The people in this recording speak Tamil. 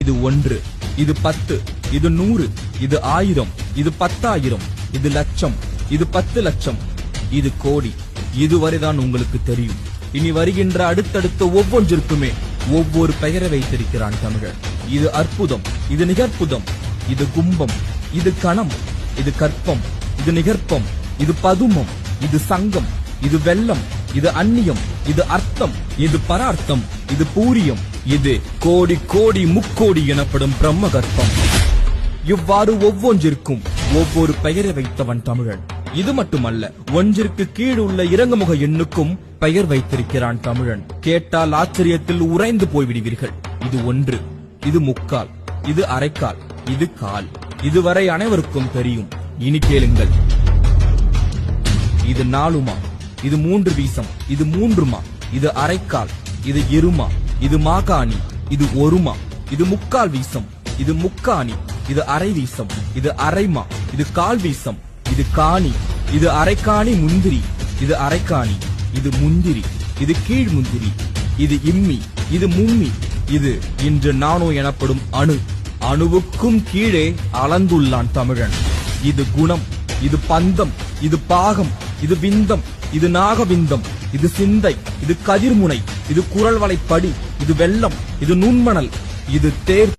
இது 1, இது 10, இது 100, இது 1000, இது 10,000, இது லட்சம், இது 10 லட்சம், இது கோடி. இதுவரைதான் உங்களுக்கு தெரியும். இனி வருகின்ற அடுத்தடுத்த ஒவ்வொன்றிற்குமே ஒவ்வொரு பெயரை வைத்திருக்கிறான் தமிழன். இது அற்புதம், இது நிகற்புதம், இது கும்பம், இது கணம், இது கற்பம், இது நிகற்பம், இது பதுமம், இது சங்கம், இது வெள்ளம், இது அந்நியம், இது அர்த்தம், இது பரார்த்தம், இது பூரியம், இது கோடி கோடி முக்கோடி எனப்படும் பிரம்ம கற்பம். இவ்வாறு ஒவ்வொன்றிற்கும் ஒவ்வொரு பெயரை வைத்தவன் தமிழன். இது மட்டுமல்ல, ஒன்றிற்கு கீழ் உள்ள இறங்குமுக எண்ணுக்கும் பெயர் வைத்திருக்கிறான் தமிழன். கேட்டால் ஆச்சரியத்தில் உறைந்து போய்விடுவீர்கள். இது 1, இது முக்கால், இது அரைக்கால், இது கால். இதுவரை அனைவருக்கும் தெரியும். இனி கேளுங்கள். இது 4மா, இது 3 வீசம், இது 3மா, இது அரைக்கால், இது இருமா, இது மாகாணி, இது 1மா, இது முக்கால் வீசம், இது முக்காணி, இது அரை வீசம், இது அரைமா, இது கால் வீசம், இது காணி, இது அரைக்காணி முந்திரி, இது அரைக்காணி, இது முந்திரி, இது கீழ் முந்திரி, இது இம்மி, இது மும்மி, இது இன்று நானோ எனப்படும் அணு. அணுவுக்கும் கீழே அளந்துள்ளான் தமிழன். இது குணம், இது பந்தம், இது பாகம், இது விந்தம், இது நாகவிந்தம், இது சிந்தை, இது கதிர்முனை, இது குரல் வளைப்படி, இது வெள்ளம், இது நுண்மணல், இது தேர்.